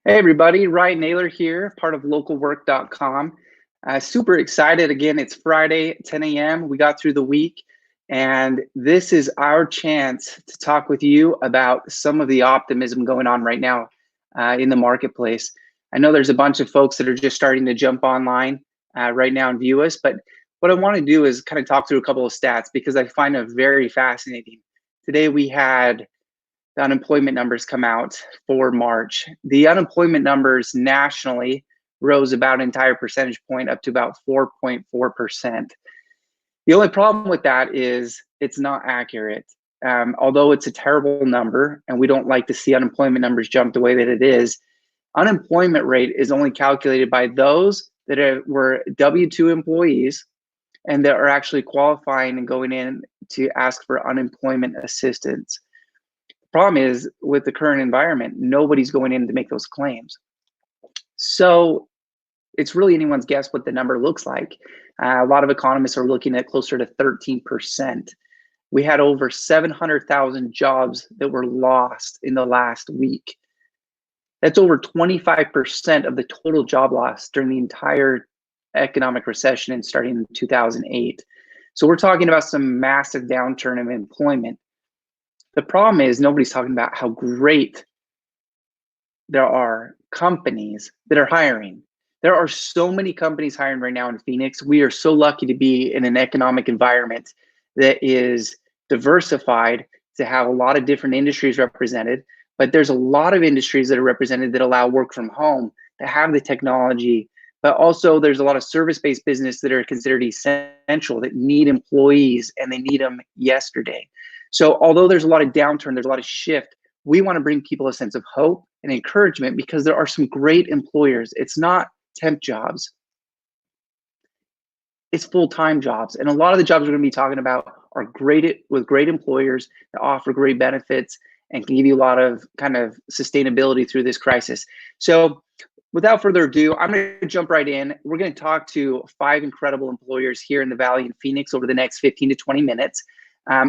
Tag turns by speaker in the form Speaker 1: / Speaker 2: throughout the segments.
Speaker 1: Hey everybody, Ryan Naylor here, part of LocalWork.com. Super excited. Again, it's Friday, 10 a.m. We got through the week, and this is our chance to talk with you about some of the optimism going on right now in the marketplace. I know there's a bunch of folks that are just starting to jump online right now and view us, but what I want to do is kind of talk through a couple of stats because I find it very fascinating. Today we had the unemployment numbers come out for March. The unemployment numbers nationally rose about an entire percentage point up to about 4.4%. The only problem with that is it's not accurate. Although it's a terrible number and we don't like to see unemployment numbers jump the way that it is, unemployment rate is only calculated by those that were W-2 employees and that are actually qualifying and going in to ask for unemployment assistance. Problem is, with the current environment, nobody's going in to make those claims. So it's really anyone's guess what the number looks like. A lot of economists are looking at closer to 13%. We had over 700,000 jobs that were lost in the last week. That's over 25% of the total job loss during the entire economic recession and starting in 2008. So we're talking about some massive downturn of employment. The problem is nobody's talking about how great there are companies that are hiring. There are so many companies hiring right now in Phoenix. We are so lucky to be in an economic environment that is diversified, to have a lot of different industries represented, but there's a lot of industries that are represented that allow work from home, that have the technology, but also there's a lot of service-based business that are considered essential, that need employees and they need them yesterday. So although there's a lot of downturn, there's a lot of shift, we want to bring people a sense of hope and encouragement because there are some great employers. It's not temp jobs, it's full-time jobs. And a lot of the jobs we're going to be talking about are great with great employers that offer great benefits and can give you a lot of kind of sustainability through this crisis. So without further ado, I'm going to jump right in. We're going to talk to 5 incredible employers here in the Valley in Phoenix over the next 15 to 20 minutes.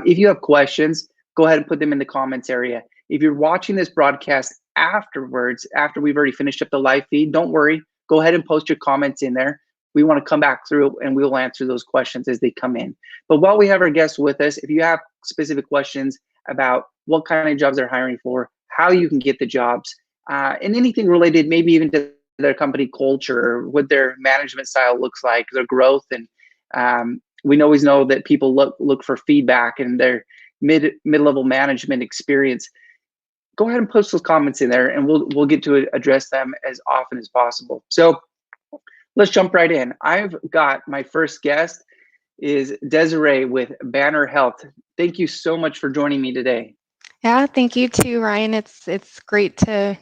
Speaker 1: If you have questions, go ahead and put them in the comments area. If you're watching this broadcast afterwards, after we've already finished up the live feed, don't worry. Go ahead and post your comments in there. We want to come back through and we will answer those questions as they come in. But while we have our guests with us, if you have specific questions about what kind of jobs they're hiring for, how you can get the jobs, and anything related, maybe even to their company culture, or what their management style looks like, their growth, and we always know that people look for feedback and their mid-level management experience. Go ahead and post those comments in there, and we'll get to address them as often as possible. So let's jump right in. I've got my first guest is Desiree with Banner Health. Thank you so much for joining me today.
Speaker 2: Yeah, thank you too, Ryan. It's great to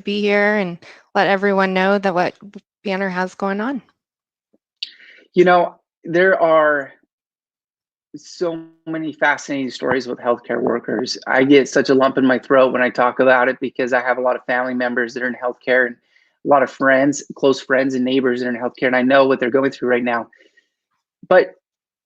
Speaker 2: be here and let everyone know that what Banner has going on.
Speaker 1: You know, there are so many fascinating stories with healthcare workers. I get such a lump in my throat when I talk about it because I have a lot of family members that are in healthcare and a lot of friends, close friends and neighbors that are in healthcare, and I know what they're going through right now. But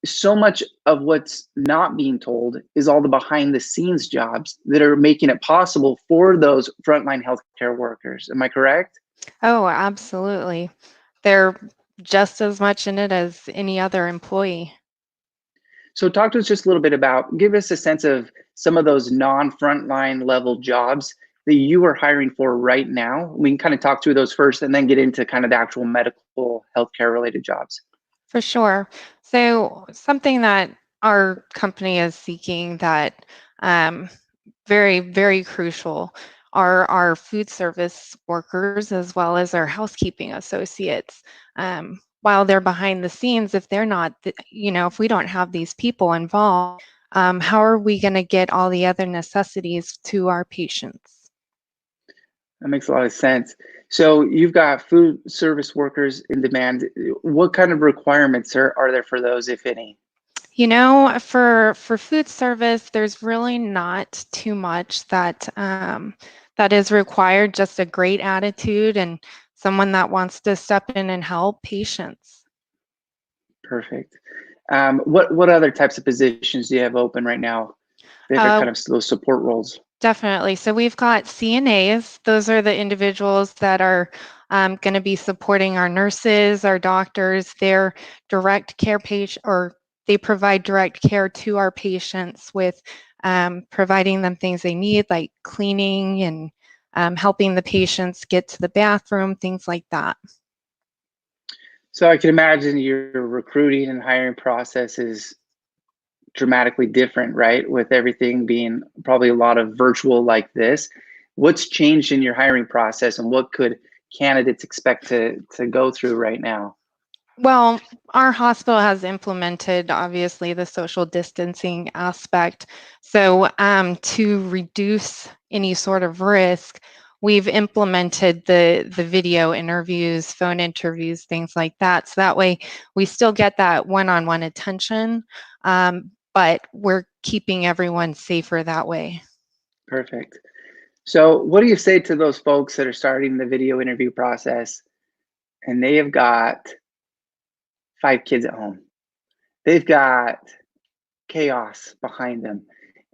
Speaker 1: so much of what's not being told is all the behind the scenes jobs that are making it possible for those frontline healthcare workers. Am I correct?
Speaker 2: Oh, absolutely. They're just as much in it as any other employee.
Speaker 1: So talk to us just a little bit about, give us a sense of some of those non-frontline level jobs that you are hiring for right now. We can kind of talk through those first and then get into kind of the actual medical healthcare related jobs.
Speaker 2: For sure. So something that our company is seeking that um, very, very crucial are our food service workers as well as our housekeeping associates. While they're behind the scenes, if they're not, if we don't have these people involved, how are we going to get all the other necessities to our patients?
Speaker 1: That makes a lot of sense. So you've got food service workers in demand. What kind of requirements are there for those, if any?
Speaker 2: For food service, there's really not too much that is required. Just a great attitude and someone that wants to step in and help patients.
Speaker 1: Perfect. What other types of positions do you have open right now that are
Speaker 2: Uh,
Speaker 1: kind of those support roles?
Speaker 2: Definitely. So we've got CNAs. Those are the individuals that are going to be supporting our nurses, our doctors. They're direct care patient, or they provide direct care to our patients with providing them things they need, like cleaning and helping the patients get to the bathroom, things like that.
Speaker 1: So I can imagine your recruiting and hiring process is dramatically different, right? With everything being probably a lot of virtual like this. What's changed in your hiring process and what could candidates expect to go through right now?
Speaker 2: Well, our hospital has implemented, obviously, the social distancing aspect. So, to reduce any sort of risk, we've implemented the video interviews, phone interviews, things like that. So that way, we still get that one-on-one attention, but we're keeping everyone safer that way.
Speaker 1: Perfect. So what do you say to those folks that are starting the video interview process and they have got 5 kids at home? They've got chaos behind them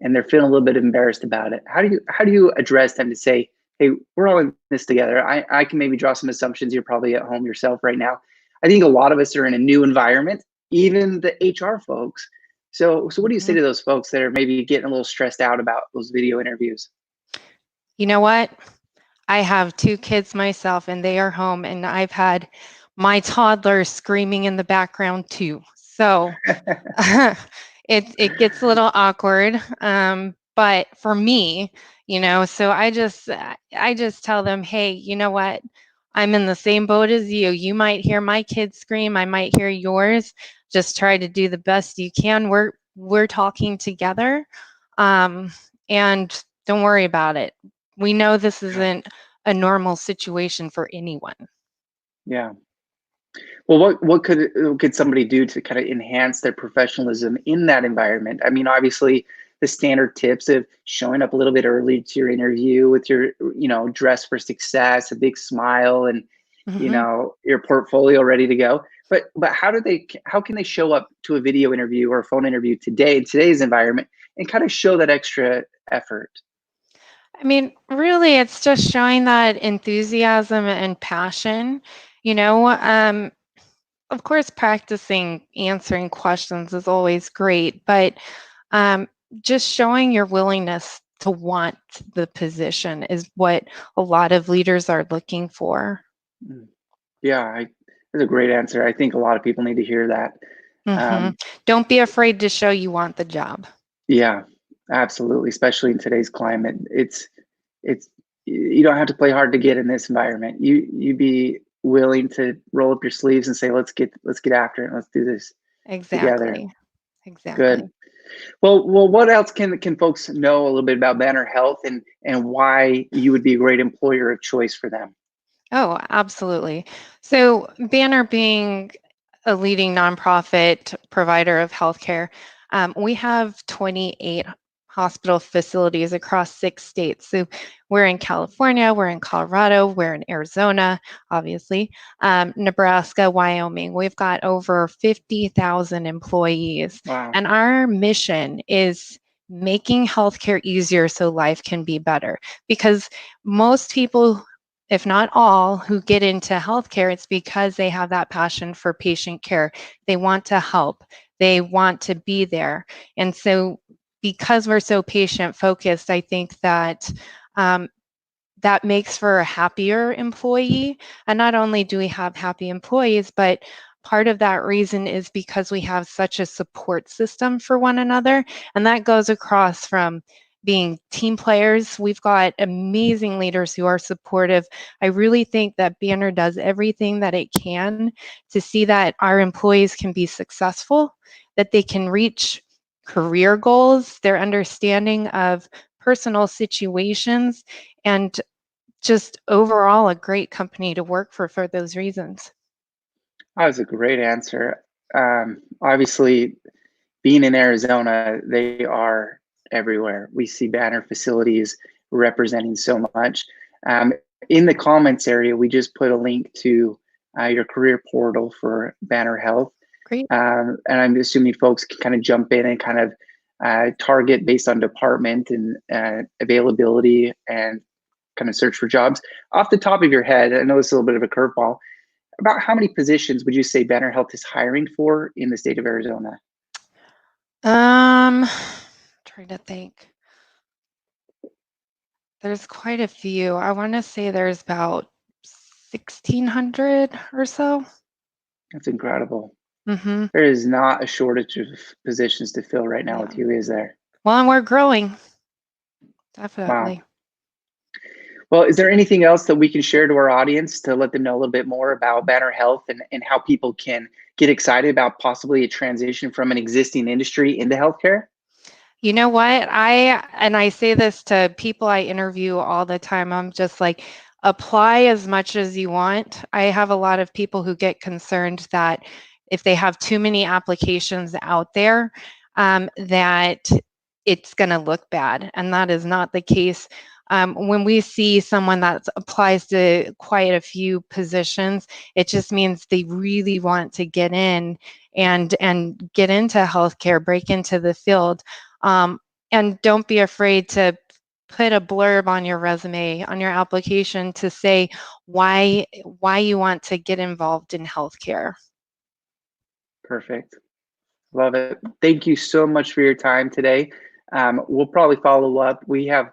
Speaker 1: and they're feeling a little bit embarrassed about it. How do you address them to say, hey, we're all in this together? I can maybe draw some assumptions. You're probably at home yourself right now. I think a lot of us are in a new environment, even the HR folks. So what do you say
Speaker 2: Mhm.
Speaker 1: to those folks that are maybe getting a little stressed out about those video interviews?
Speaker 2: You know what? I have 2 kids myself, and they are home, and I've had my toddler screaming in the background too. So, it gets a little awkward, but for me, so I just tell them, "Hey, you know what? I'm in the same boat as you. You might hear my kids scream, I might hear yours. Just try to do the best you can. We're talking together, and don't worry about it. We know this
Speaker 1: Yeah.
Speaker 2: isn't a normal situation for anyone."
Speaker 1: Yeah. Well, what could somebody do to kind of enhance their professionalism in that environment? I mean, obviously, the standard tips of showing up a little bit early to your interview with your, dress for success, a big smile, and
Speaker 2: Mhm.
Speaker 1: your portfolio ready to go. But how can they show up to a video interview or a phone interview today in today's environment and kind of show that extra effort?
Speaker 2: I mean, really, it's just showing that enthusiasm and passion. You know, of course, practicing answering questions is always great, but um, just showing your willingness to want the position is what a lot of leaders are looking for.
Speaker 1: Mm. Yeah, that's a great answer. I think a lot of people need to hear that.
Speaker 2: Hmm.
Speaker 1: Um,
Speaker 2: Don't be afraid to show you want the job.
Speaker 1: Yeah, absolutely. Especially in today's climate, it's you don't have to play hard to get in this environment. You be willing to roll up your sleeves and say, let's get after it. And let's do this together.
Speaker 2: Exactly.
Speaker 1: Good.
Speaker 2: Exactly.
Speaker 1: Well, what else can folks know a little bit about Banner Health and why you would be a great employer of choice for them?
Speaker 2: Oh, absolutely. So, Banner being a leading nonprofit provider of healthcare, we have 28 hospital facilities across 6 states. So, we're in California, we're in Colorado, we're in Arizona, obviously, Nebraska, Wyoming. We've got over 50,000 employees,
Speaker 1: Wow.
Speaker 2: and our mission is making healthcare easier so life can be better. Because most people, if not all, who get into healthcare, it's because they have that passion for patient care. They want to help, they want to be there. And so, because we're so patient focused, I think that um, that makes for a happier employee. And not only do we have happy employees, but part of that reason is because we have such a support system for one another. And that goes across from being team players. We've got amazing leaders who are supportive. I really think that Banner does everything that it can to see that our employees can be successful, that they can reach career goals, their understanding of personal situations, and just overall a great company to work for those reasons.
Speaker 1: That was a great answer. Obviously, being in Arizona, they are everywhere. We see banner facilities representing so much. Um, in the comments area, we just put a link to your career portal for Banner Health.
Speaker 2: Great.
Speaker 1: And I'm assuming folks can kind of jump in and kind of target based on department and availability and kind of search for jobs. Off the top of your head, I know it's a little bit of a curveball, about how many positions would you say Banner Health is hiring for in the state of Arizona?
Speaker 2: Trying to think. There's quite a few. I want to say there's about 1,600 or so.
Speaker 1: That's incredible.
Speaker 2: Mm-hmm.
Speaker 1: There is not a shortage of positions to fill right now
Speaker 2: Yeah.
Speaker 1: with you, is there?
Speaker 2: Well, and we're growing. Definitely.
Speaker 1: Wow. Well, is there anything else that we can share to our audience to let them know a little bit more about Banner Health and how people can get excited about possibly a transition from an existing industry into healthcare?
Speaker 2: You know what? I say this to people I interview all the time. I'm just like, apply as much as you want. I have a lot of people who get concerned that if they have too many applications out there, that it's going to look bad. And that is not the case. When we see someone that applies to quite a few positions, it just means they really want to get in and get into healthcare, break into the field. And don't be afraid to put a blurb on your resume, on your application, to say why you want to get involved in healthcare.
Speaker 1: Perfect. Love it. Thank you so much for your time today. We'll probably follow up. We have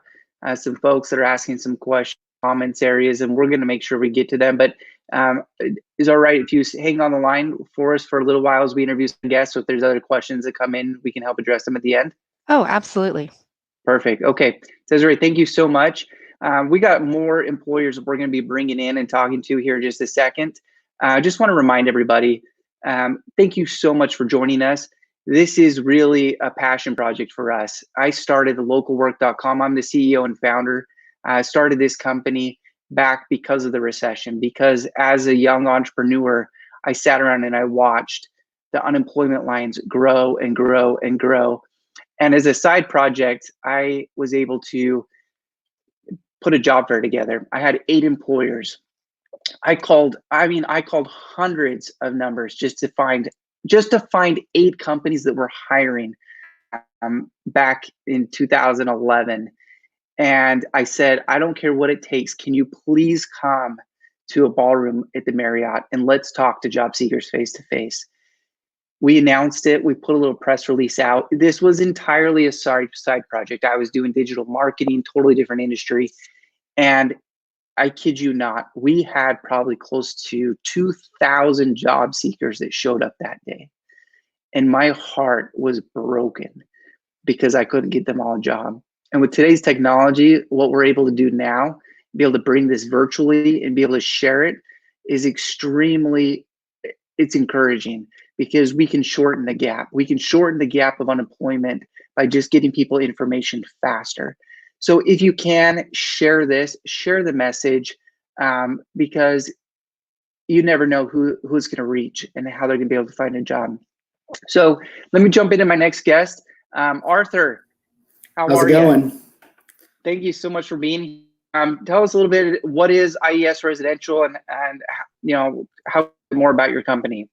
Speaker 1: some folks that are asking some questions, comments areas, and we're going to make sure we get to them. But is all right if you hang on the line for us for a little while as we interview some guests? So if there's other questions that come in, we can help address them at the end.
Speaker 2: Oh, absolutely.
Speaker 1: Perfect. Okay. Desiree, thank you so much. We got more employers we're going to be bringing in and talking to here in just a second. I just want to remind everybody, thank you so much for joining us. This is really a passion project for us. I started LocalWork.com. I'm the CEO and founder. I started this company back because of the recession, because as a young entrepreneur, I sat around and I watched the unemployment lines grow and grow and grow. And as a side project, I was able to put a job fair together. I had 8 employers. I called hundreds of numbers just to find 8 companies that were hiring back in 2011. And I said, I don't care what it takes. Can you please come to a ballroom at the Marriott and let's talk to job seekers face to face? We announced it. We put a little press release out. This was entirely a side project. I was doing digital marketing, totally different industry. And I kid you not, we had probably close to 2,000 job seekers that showed up that day. And my heart was broken because I couldn't get them all a job. And with today's technology, what we're able to do now, be able to bring this virtually and be able to share it is it's encouraging because we can shorten the gap. We can shorten the gap of unemployment by just getting people information faster. So if you can share this, share the message, because you never know who's going to reach and how they're going to be able to find a job. So let me jump into my next guest. Arthur,
Speaker 3: how's it going?
Speaker 1: Thank you so much for being here. Tell us a little bit, what is IES Residential and how more about your company?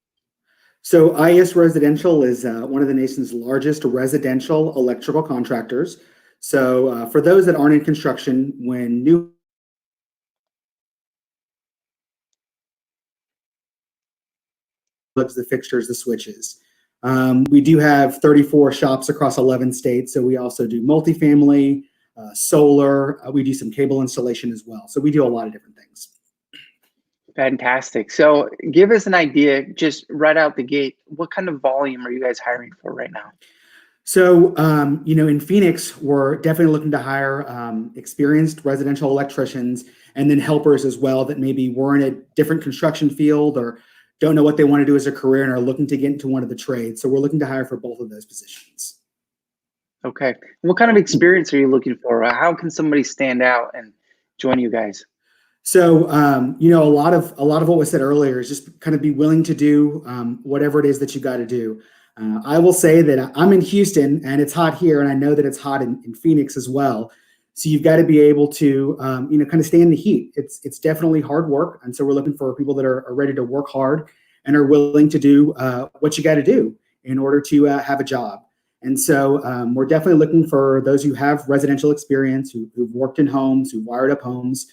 Speaker 3: So IES Residential is one of the nation's largest residential electrical contractors. So for those that aren't in construction, when new plugs, the fixtures, the switches. We do have 34 shops across 11 states. So we also do multifamily, solar. We do some cable installation as well. So we do a lot of different things.
Speaker 1: Fantastic. So give us an idea, just right out the gate, what kind of volume are you guys hiring for right now?
Speaker 3: So, in Phoenix, we're definitely looking to hire experienced residential electricians and then helpers as well that maybe were in a different construction field or don't know what they want to do as a career and are looking to get into one of the trades. So we're looking to hire for both of those positions.
Speaker 1: Okay. What kind of experience are you looking for? How can somebody stand out and join you guys?
Speaker 3: So, a lot of what was said earlier is just kind of be willing to do whatever it is that you got to do. I will say that I'm in Houston and it's hot here, and I know that it's hot in Phoenix as well. So you've got to be able to, kind of stay in the heat. It's definitely hard work, and so we're looking for people that are ready to work hard and are willing to do what you got to do in order to have a job. And so we're definitely looking for those who have residential experience, who've worked in homes, who've wired up homes.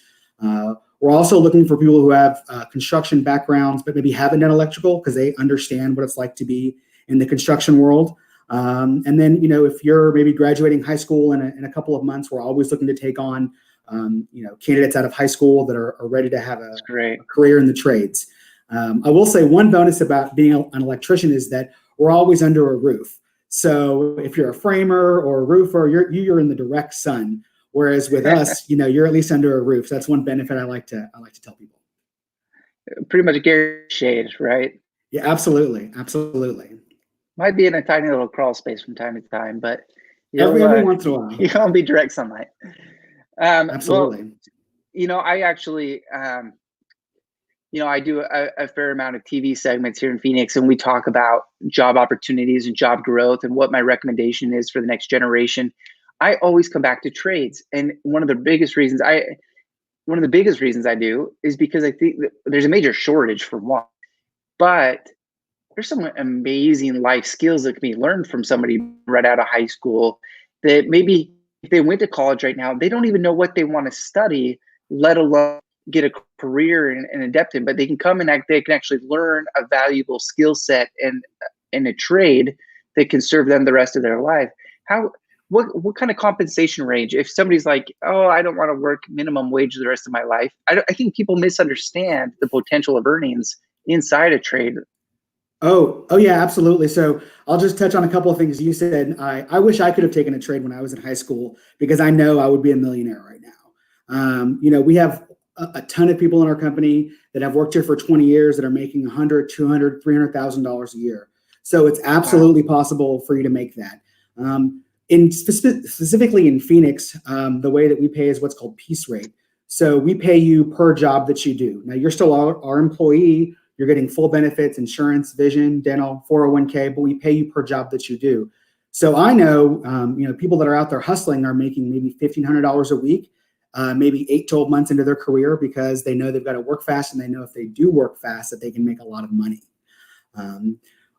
Speaker 3: We're also looking for people who have construction backgrounds, but maybe haven't done electrical because they understand what it's like to be in the construction world. And then, if you're maybe graduating high school in a couple of months, we're always looking to take on, candidates out of high school that are ready to have a career in the trades. I will say one bonus about being an electrician is that we're always under a roof. So if you're a framer or a roofer, you're in the direct sun. Whereas with us, you're at least under a roof. So that's one benefit I like to tell people.
Speaker 1: Pretty much guaranteed shade, right?
Speaker 3: Yeah, absolutely.
Speaker 1: Might be in a tiny little crawl space from time to time, but
Speaker 3: every once in a while.
Speaker 1: You won't be direct sunlight.
Speaker 3: Absolutely.
Speaker 1: Well, I actually, I do a fair amount of TV segments here in Phoenix, and we talk about job opportunities and job growth and what my recommendation is for the next generation. I always come back to trades, and one of the biggest reasons I do is because I think that there's a major shortage for one, but there's some amazing life skills that can be learned from somebody right out of high school that maybe if they went to college right now, they don't even know what they want to study, let alone get a career and adapt in, but they can come and they can actually learn a valuable skill set and in a trade that can serve them the rest of their life. What kind of compensation range? If somebody's like, oh, I don't want to work minimum wage the rest of my life, I think people misunderstand the potential of earnings inside a trade.
Speaker 3: Oh yeah, absolutely. So I'll just touch on a couple of things you said. I wish I could have taken a trade when I was in high school because I know I would be a millionaire right now. We have a ton of people in our company that have worked here for 20 years that are making $100,000, $200,000, $300,000 a year. So it's absolutely possible for you to make that. Specifically in Phoenix, the way that we pay is what's called piece rate. So we pay you per job that you do. Now you're still our employee. You're getting full benefits, insurance, vision, dental, 401k, but we pay you per job that you do. So I know, people that are out there hustling are making maybe $1,500 a week, maybe 8, 12 months into their career because they know they've got to work fast and they know if they do work fast that they can make a lot of money.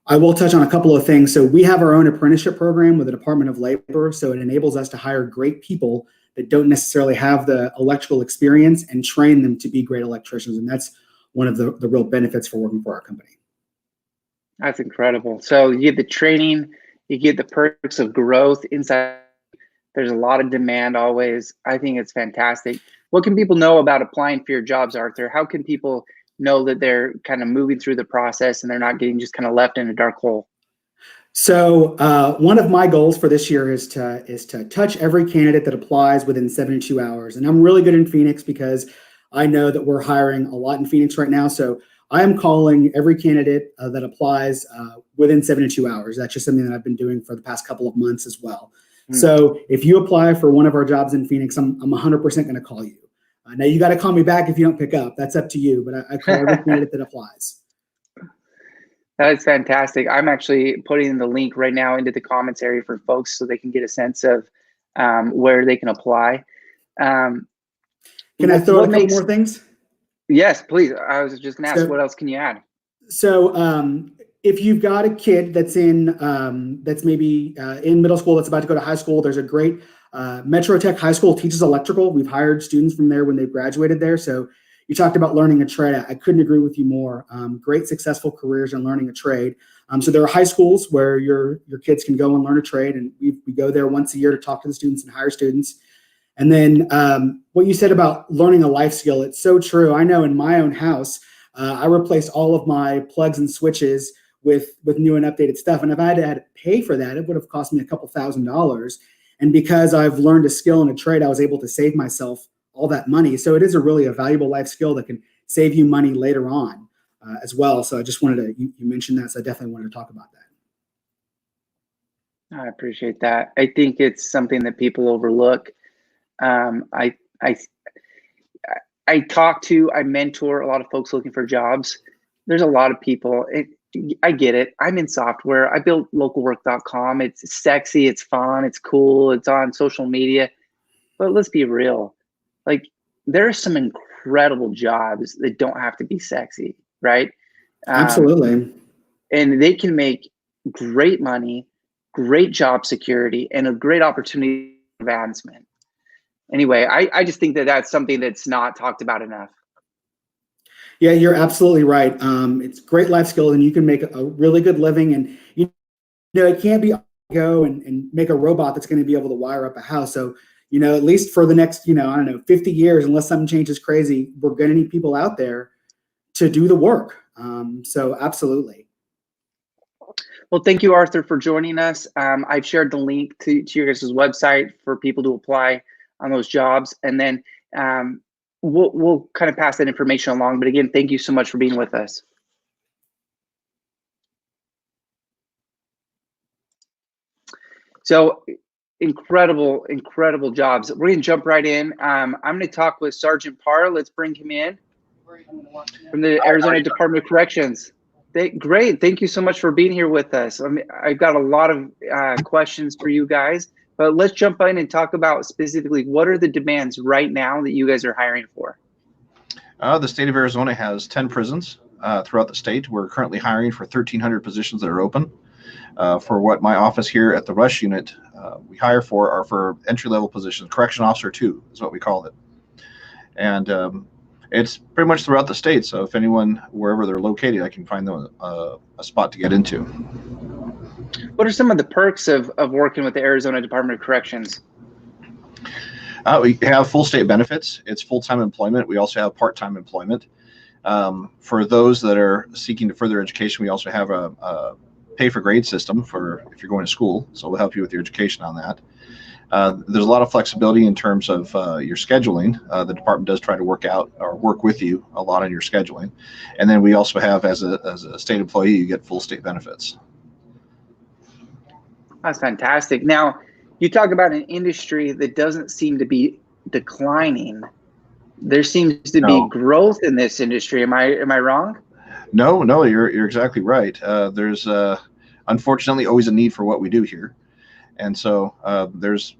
Speaker 3: I will touch on a couple of things. So we have our own apprenticeship program with the Department of Labor. So it enables us to hire great people that don't necessarily have the electrical experience and train them to be great electricians. And that's one of the real benefits for working for our company.
Speaker 1: That's incredible. So you get the training, you get the perks of growth inside. There's a lot of demand always. I think it's fantastic. What can people know about applying for your jobs, Arthur? How can people know that they're kind of moving through the process and they're not getting just kind of left in a dark hole?
Speaker 3: So one of my goals for this year is to touch every candidate that applies within 72 hours. And I'm really good in Phoenix because I know that we're hiring a lot in Phoenix right now. So I am calling every candidate that applies within 72 hours. That's just something that I've been doing for the past couple of months as well. So if you apply for one of our jobs in Phoenix, I'm 100% going to call you. Now you got to call me back if you don't pick up. That's up to you, but I call every candidate that applies.
Speaker 1: That's fantastic. I'm actually putting the link right now into the comments area for folks so they can get a sense of where they can apply.
Speaker 3: Can I throw in a couple more things?
Speaker 1: Yes, please. I was just going to ask, what else can you add?
Speaker 3: So if you've got a kid that's that's maybe in middle school that's about to go to high school, there's a great Metro Tech High School teaches electrical. We've hired students from there when they graduated there. So you talked about learning a trade. I couldn't agree with you more. Great successful careers in learning a trade. So there are high schools where your kids can go and learn a trade, and we go there once a year to talk to the students and hire students. And then what you said about learning a life skill, it's so true. I know in my own house, I replaced all of my plugs and switches with new and updated stuff. And if I had to pay for that, it would have cost me a couple $1,000s. And because I've learned a skill in a trade, I was able to save myself all that money. So it is a valuable life skill that can save you money later on as well. So I just wanted you mentioned that. So I definitely wanted to talk about that.
Speaker 1: I appreciate that. I think it's something that people overlook. I mentor a lot of folks looking for jobs. There's a lot of people. I get it. I'm in software. I built LocalWork.com. It's sexy. It's fun. It's cool. It's on social media. But let's be real. Like, there are some incredible jobs that don't have to be sexy, right?
Speaker 3: Absolutely.
Speaker 1: And they can make great money, great job security, and a great opportunity for advancement. Anyway, I just think that that's something that's not talked about enough.
Speaker 3: Yeah, you're absolutely right. It's great life skills, and you can make a really good living. And you know, it can't be go and make a robot that's going to be able to wire up a house. So, you know, at least for the next, you know, I don't know, 50 years, unless something changes crazy, we're going to need people out there to do the work. So absolutely.
Speaker 1: Well, thank you, Arthur, for joining us. I've shared the link to your guys' website for people to apply on those jobs. And then we'll kind of pass that information along. But again, thank you so much for being with us. So incredible jobs. We're going to jump right in. I'm going to talk with Sergeant Parr. Let's bring him in from the Arizona Department of Corrections. Great. Thank you so much for being here with us. I've got a lot of questions for you guys, but let's jump in and talk about specifically what are the demands right now that you guys are hiring for?
Speaker 4: The state of Arizona has 10 prisons throughout the state. We're currently hiring for 1,300 positions that are open. For what my office here at the Rush Unit we hire for are for entry-level positions. Correction Officer 2 is what we call it. And it's pretty much throughout the state. So if anyone, wherever they're located, I can find them a spot to get into.
Speaker 1: What are some of the perks of working with the Arizona Department of Corrections?
Speaker 4: We have full state benefits. It's full-time employment. We also have part-time employment. For those that are seeking to further education, we also have a pay-for-grade system for if you're going to school. So we'll help you with your education on that. There's a lot of flexibility in terms of your scheduling. The department does try to work with you a lot on your scheduling. And then we also have, as a state employee, you get full state benefits.
Speaker 1: That's fantastic. Now, you talk about an industry that doesn't seem to be declining. There seems to be growth in this industry. Am I wrong?
Speaker 4: No, you're exactly right. There's unfortunately always a need for what we do here. And so there's,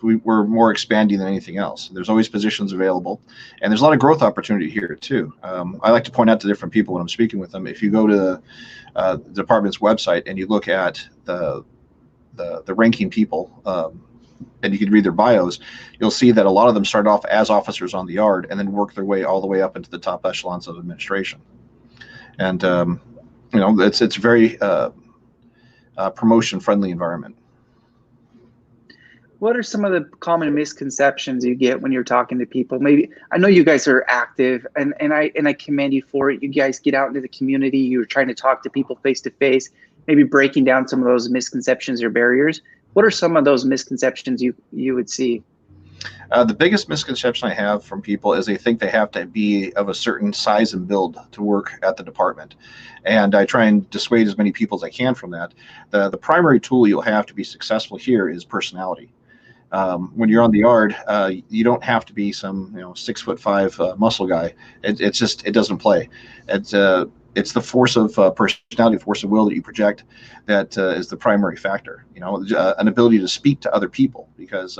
Speaker 4: we're more expanding than anything else. There's always positions available, and there's a lot of growth opportunity here too. I like to point out to different people when I'm speaking with them. If you go to the department's website and you look at the ranking people, and you can read their bios, you'll see that a lot of them start off as officers on the yard and then work their way all the way up into the top echelons of administration. And it's a very promotion-friendly environment.
Speaker 1: What are some of the common misconceptions you get when you're talking to people? Maybe I know you guys are active, and I commend you for it. You guys get out into the community. You're trying to talk to people face to face, maybe breaking down some of those misconceptions or barriers. What are some of those misconceptions you would see?
Speaker 4: The biggest misconception I have from people is they think they have to be of a certain size and build to work at the department. And I try and dissuade as many people as I can from that. The primary tool you'll have to be successful here is personality. When you're on the yard, you don't have to be some 6'5" muscle guy. It doesn't play. It's the force of personality, force of will that you project that is the primary factor. An ability to speak to other people, because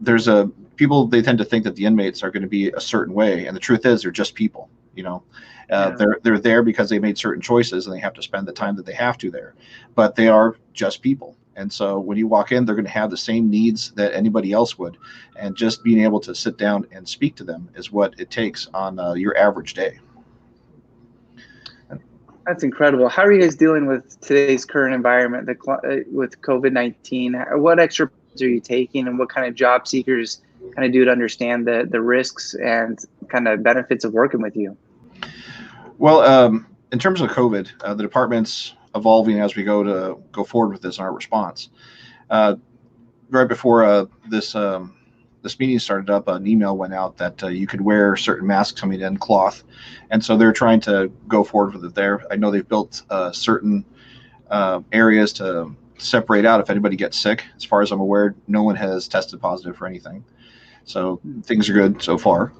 Speaker 4: there's people, they tend to think that the inmates are going to be a certain way, and the truth is they're just people. They're there because they made certain choices and they have to spend the time that they have to there, but they are just people. And so when you walk in, they're going to have the same needs that anybody else would, and just being able to sit down and speak to them is what it takes on your average day.
Speaker 1: That's incredible. How are you guys dealing with today's current environment with COVID-19? What extra are you taking, and what kind of job seekers kind of do to understand the risks and kind of benefits of working with you?
Speaker 4: Well, in terms of COVID, the department's evolving as we go forward with this in our response. Right before this meeting started up, an email went out that you could wear certain masks coming in, cloth, and so they're trying to go forward with it there. I know they've built certain areas to separate out if anybody gets sick. As far as I'm aware, no one has tested positive for anything, so things are good so far.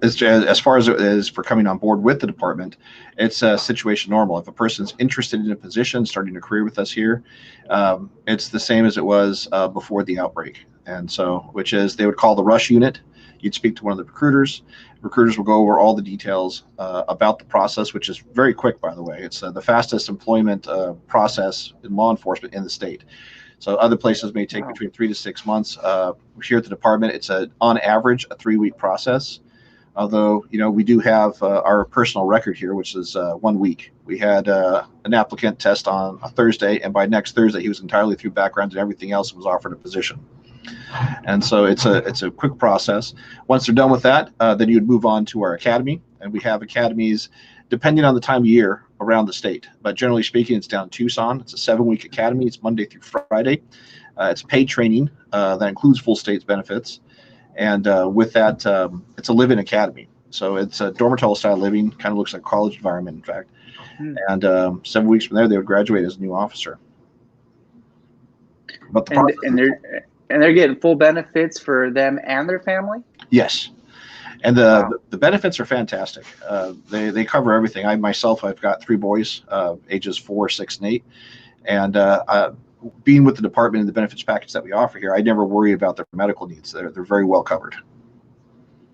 Speaker 4: As far as it is for coming on board with the department, it's situation normal. If a person's interested in a position, starting a career with us here, it's the same as it was before the outbreak. And so, which is they would call the Rush Unit. You'd speak to one of the recruiters. Recruiters will go over all the details about the process, which is very quick, by the way. It's the fastest employment process in law enforcement in the state. So other places may take between 3 to 6 months. Here at the department, it's on average a 3-week process. Although, we do have our personal record here, which is 1 week. We had an applicant test on a Thursday, and by next Thursday, he was entirely through background and everything else and was offered a position. And so it's a quick process. Once they're done with that, then you'd move on to our academy. And we have academies depending on the time of year around the state. But generally speaking, it's down in Tucson. It's a 7-week academy. It's Monday through Friday. It's paid training that includes full state benefits. And with that, it's a live-in academy. So it's a dormitory style living, kind of looks like a college environment, in fact. And 7 weeks from there, they would graduate as a new officer. But the
Speaker 1: and they're getting full benefits for them and their family?
Speaker 4: Yes. And the benefits are fantastic. They cover everything. I've got 3 boys, ages 4, 6, and 8. And being with the department and the benefits package that we offer here, I never worry about their medical needs. They're very well covered.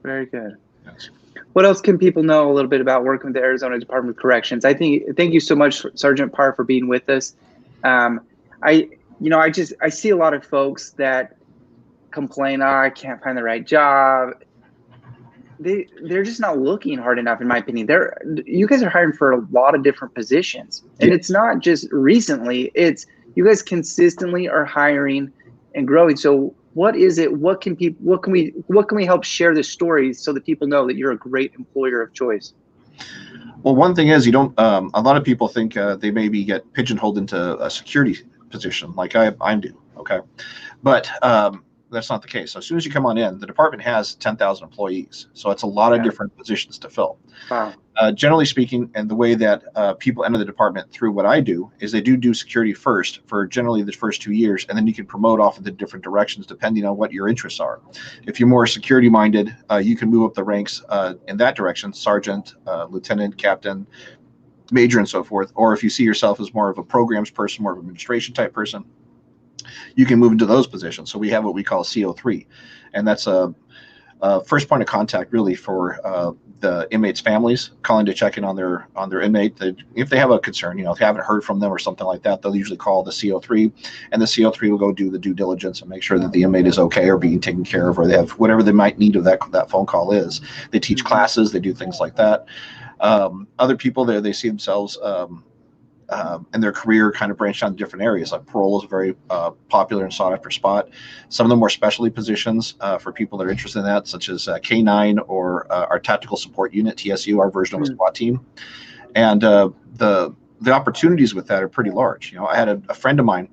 Speaker 1: Very good.
Speaker 4: Yes.
Speaker 1: What else can people know a little bit about working with the Arizona Department of Corrections? Thank you so much, Sergeant Parr, for being with us. I see a lot of folks that complain, I can't find the right job. They're just not looking hard enough, in my opinion. You guys are hiring for a lot of different positions, and it's not just recently. It's you guys consistently are hiring and growing. So what is it? What can we help share the stories so that people know that you're a great employer of choice?
Speaker 4: Well, one thing is, you don't. A lot of people think they maybe get pigeonholed into a security position, like I do. Okay, but that's not the case. So as soon as you come on in, the department has 10,000 employees, so it's a lot of different positions to fill.
Speaker 1: Wow.
Speaker 4: Generally speaking, and the way that people enter the department through what I do is they do security first for generally the first 2 years, and then you can promote off into different directions depending on what your interests are. If you're more security minded, you can move up the ranks in that direction, sergeant, lieutenant, captain, major, and so forth. Or if you see yourself as more of a programs person, more of an administration type person, you can move into those positions. So we have what we call CO3, and that's a first point of contact really for the inmates' families, calling to check in on their inmate. If they have a concern, if you haven't heard from them or something like that, they'll usually call the CO3, and the CO3 will go do the due diligence and make sure that the inmate is okay or being taken care of, or they have whatever they might need of that phone call is. They teach classes, they do things like that. Other people there, they see themselves and their career kind of branched out in different areas. Like parole is a very popular and sought after spot. Some of the more specialty positions for people that are interested in that, such as K9 or our Tactical Support Unit, TSU, our version of a SWAT team. And the opportunities with that are pretty large. I had a friend of mine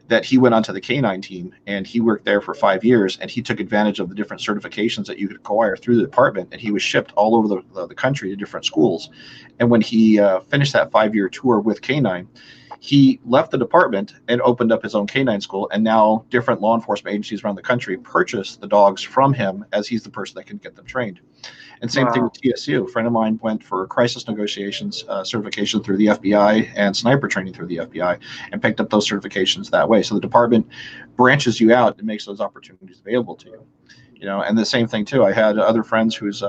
Speaker 4: that he went onto the K9 team, and he worked there for 5 years, and he took advantage of the different certifications that you could acquire through the department, and he was shipped all over the country to different schools. And when he finished that 5-year tour with K9, he left the department and opened up his own K9 school, and now different law enforcement agencies around the country purchase the dogs from him, as he's the person that can get them trained. And same thing with TSU. A friend of mine went for crisis negotiations certification through the FBI and sniper training through the FBI, and picked up those certifications that way. So the department branches you out and makes those opportunities available to you. And the same thing too. I had other friends who's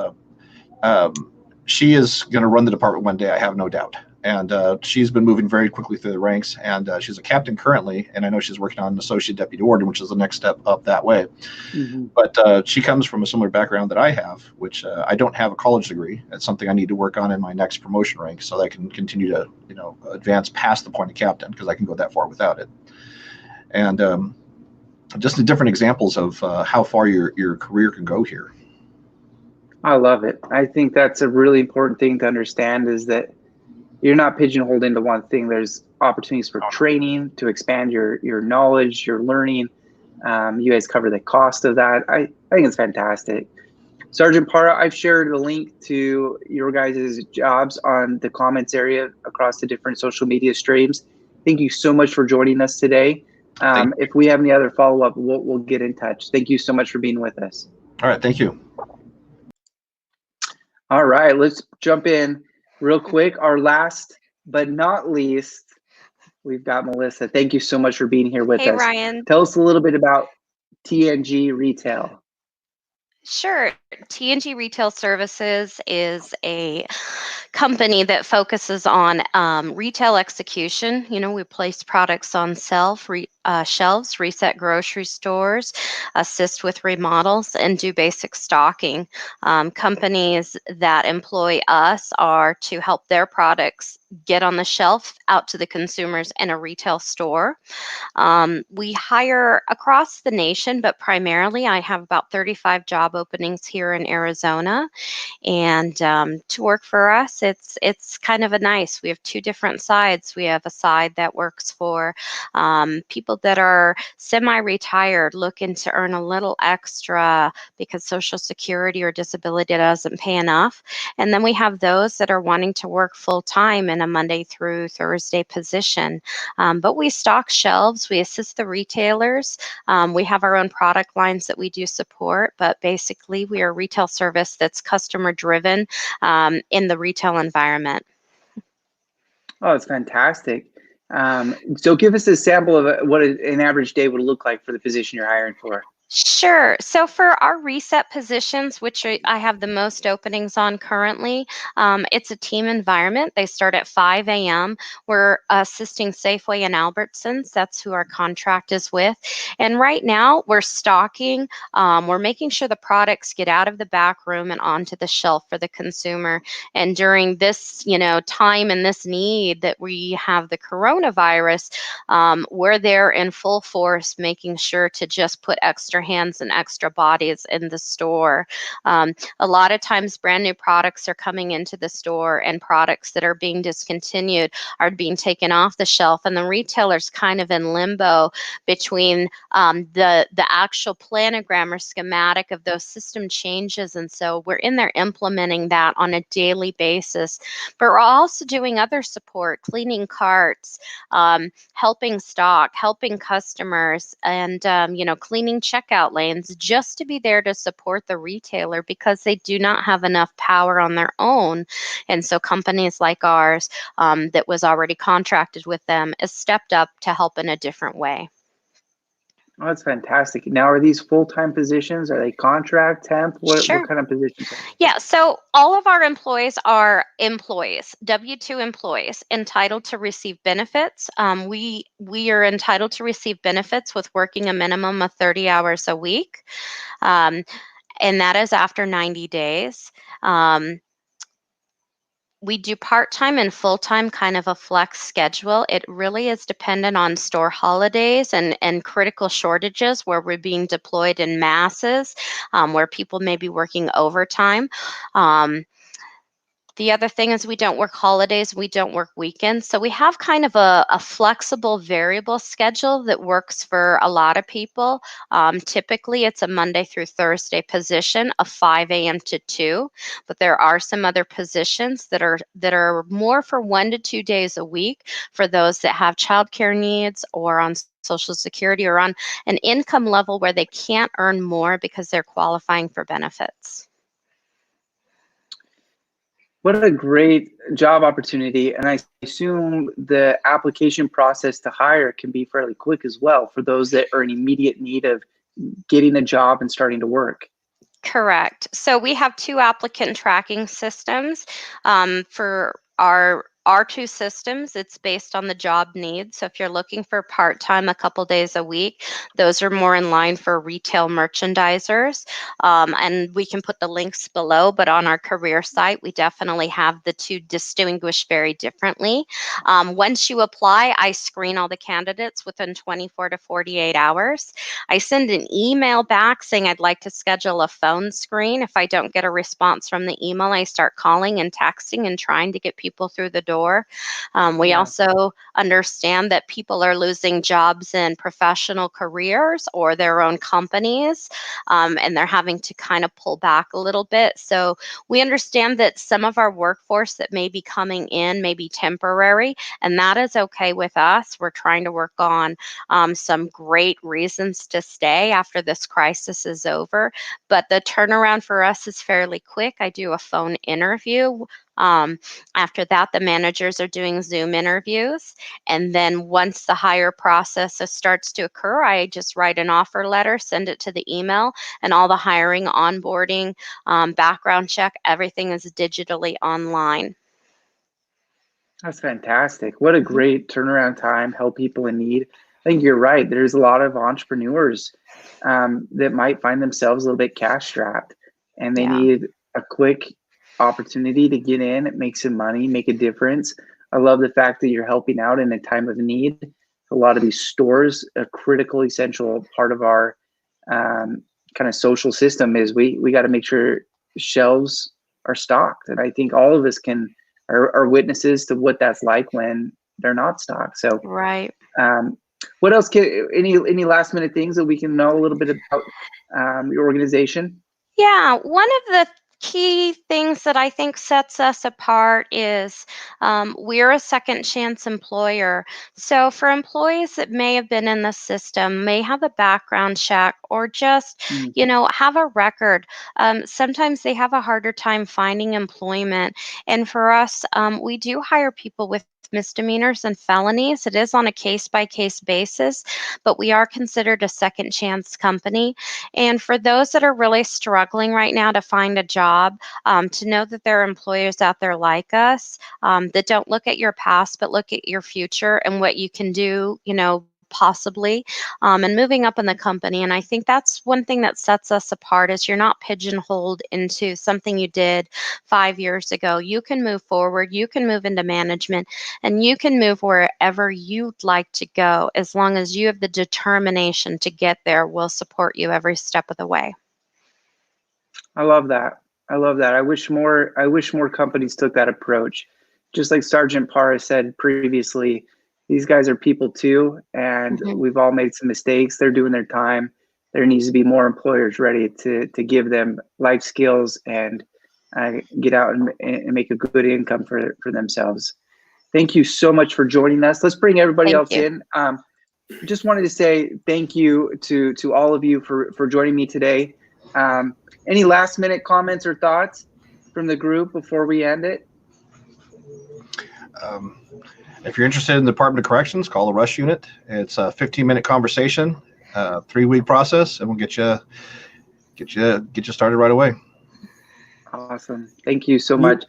Speaker 4: she is going to run the department one day, I have no doubt. And she's been moving very quickly through the ranks, and she's a captain currently, and I know she's working on an associate deputy warden, which is the next step up that way. But she comes from a similar background that I have, which I don't have a college degree. It's something I need to work on in my next promotion rank, so that I can continue to advance past the point of captain, because I can go that far without it. And just the different examples of how far your career can go here.
Speaker 1: I love it. I think that's a really important thing to understand, is that you're not pigeonholed into one thing. There's opportunities for training to expand your knowledge, your learning. You guys cover the cost of that. I think it's fantastic. Sergeant Parra, I've shared a link to your guys' jobs on the comments area across the different social media streams. Thank you so much for joining us today. If we have any other follow-up, we'll get in touch. Thank you so much for being with us.
Speaker 4: All right, thank you.
Speaker 1: All right, let's jump in real quick. Our last but not least, we've got Melissa. Thank you so much for being here with us.
Speaker 5: Hey, Ryan.
Speaker 1: Tell us a little bit about TNG Retail.
Speaker 5: Sure. T&G Retail Services is a company that focuses on retail execution. You know, we place products on shelves, reset grocery stores, assist with remodels, and do basic stocking. Companies that employ us are to help their products get on the shelf out to the consumers in a retail store. We hire across the nation, but primarily I have about 35 job openings here in Arizona. And to work for us, it's kind of a nice. We have two different sides. We have a side that works for people that are semi-retired, looking to earn a little extra because Social Security or disability doesn't pay enough. And then we have those that are wanting to work full time in a Monday through Thursday position. But we stock shelves. We assist the retailers. We have our own product lines that we do support, but basically we are a retail service that's customer driven in the retail environment.
Speaker 1: Oh, it's fantastic. So give us a sample of what an average day would look like for the position you're hiring for.
Speaker 5: Sure. So for our reset positions, which I have the most openings on currently, it's a team environment. They start at 5 a.m. We're assisting Safeway and Albertsons. That's who our contract is with. And right now we're stocking. We're making sure the products get out of the back room and onto the shelf for the consumer. And during this, time and this need that we have the coronavirus, we're there in full force, making sure to just put extra hands and extra bodies in the store. A lot of times brand new products are coming into the store, and products that are being discontinued are being taken off the shelf, and the retailer's kind of in limbo between the actual planogram or schematic of those system changes. And so we're in there implementing that on a daily basis. But we're also doing other support, cleaning carts, helping stock, helping customers, and cleaning checkout lanes, just to be there to support the retailer because they do not have enough power on their own. And so companies like ours that was already contracted with them has stepped up to help in a different way.
Speaker 1: Oh, that's fantastic. Now, are these full-time positions? Are they contract, temp? What
Speaker 5: Sure.
Speaker 1: kind of positions are they?
Speaker 5: Yeah, so all of our employees are employees, W-2 employees, entitled to receive benefits. We are entitled to receive benefits with working a minimum of 30 hours a week, and that is after 90 days. We do part-time and full-time, kind of a flex schedule. It really is dependent on store holidays and critical shortages where we're being deployed in masses, where people may be working overtime. The other thing is we don't work holidays, we don't work weekends. So we have kind of a flexible variable schedule that works for a lot of people. Typically, it's a Monday through Thursday position of 5 a.m. to 2, but there are some other positions that are more for 1 to 2 days a week for those that have childcare needs or on Social Security or on an income level where they can't earn more because they're qualifying for benefits.
Speaker 1: What a great job opportunity. And I assume the application process to hire can be fairly quick as well for those that are in immediate need of getting a job and starting to work.
Speaker 5: Correct. So we have 2 applicant tracking systems for our 2 systems. It's based on the job needs. So if you're looking for part-time a couple days a week, those are more in line for retail merchandisers. And we can put the links below, but on our career site, we definitely have the 2 distinguished very differently. Once you apply, I screen all the candidates within 24 to 48 hours. I send an email back saying I'd like to schedule a phone screen. If I don't get a response from the email, I start calling and texting and trying to get people through the door. We also understand that people are losing jobs in professional careers or their own companies, and they're having to kind of pull back a little bit. So we understand that some of our workforce that may be coming in may be temporary, and that is okay with us. We're trying to work on some great reasons to stay after this crisis is over, but the turnaround for us is fairly quick. I do a phone interview After that, the managers are doing Zoom interviews. And then once the hire process starts to occur, I just write an offer letter, send it to the email, and all the hiring, onboarding, background check, everything is digitally online.
Speaker 1: That's fantastic. What a great turnaround time, help people in need. I think you're right. There's a lot of entrepreneurs that might find themselves a little bit cash strapped, and they need a quick opportunity to get in, make some money, make a difference. I love the fact that you're helping out in a time of need. A lot of these stores, a critical, essential part of our kind of social system is we got to make sure shelves are stocked. And I think all of us are witnesses to what that's like when they're not stocked. So,
Speaker 5: right.
Speaker 1: What else any last minute things that we can know a little bit about your organization?
Speaker 5: Yeah, one of the key things that I think sets us apart is we're a second chance employer. So for employees that may have been in the system, may have a background check, or just, have a record, sometimes they have a harder time finding employment. And for us, we do hire people with misdemeanors and felonies. It is on a case-by-case basis, but we are considered a second chance company. And for those that are really struggling right now to find a job, to know that there are employers out there like us that don't look at your past, but look at your future and what you can do, possibly, and moving up in the company. And I think that's one thing that sets us apart is you're not pigeonholed into something you did 5 years ago. You can move forward, you can move into management, and you can move wherever you'd like to go. As long as you have the determination to get there, we'll support you every step of the way.
Speaker 1: I love that. I love that. I wish more companies took that approach. Just like Sergeant Parra said previously, these guys are people too, and we've all made some mistakes. They're doing their time. There needs to be more employers ready to give them life skills and get out and make a good income for themselves. Thank you so much for joining us. Let's bring everybody else in. Just wanted to say thank you to all of you for joining me today. Any last minute comments or thoughts from the group before we end it?
Speaker 4: If you're interested in the Department of Corrections, call the Rush Unit. It's a 15-minute conversation, 3-week process, and we'll get you started right away.
Speaker 1: Awesome. Thank you so much.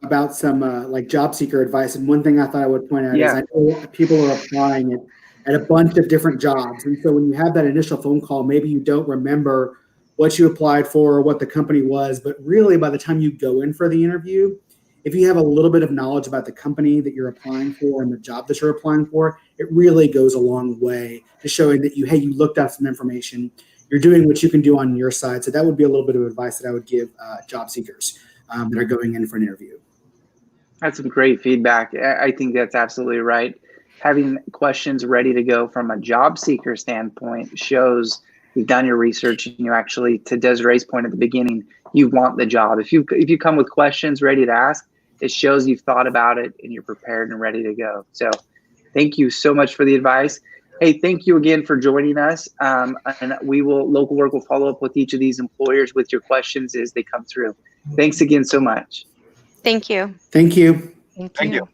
Speaker 3: About some like job seeker advice, and one thing I thought I would point out is I know people are applying at a bunch of different jobs, and so when you have that initial phone call, maybe you don't remember what you applied for or what the company was, but really by the time you go in for the interview, if you have a little bit of knowledge about the company that you're applying for and the job that you're applying for, it really goes a long way to showing that you looked up some information, you're doing what you can do on your side. So that would be a little bit of advice that I would give job seekers that are going in for an interview. That's
Speaker 1: some great feedback. I think that's absolutely right. Having questions ready to go from a job seeker standpoint shows you've done your research and you actually, to Desiree's point at the beginning, you want the job. If you come with questions ready to ask, it shows you've thought about it and you're prepared and ready to go. So thank you so much for the advice. Hey, thank you again for joining us. And Local Work will follow up with each of these employers with your questions as they come through. Thanks again so much.
Speaker 5: Thank you.
Speaker 3: Thank you.
Speaker 2: Thank you.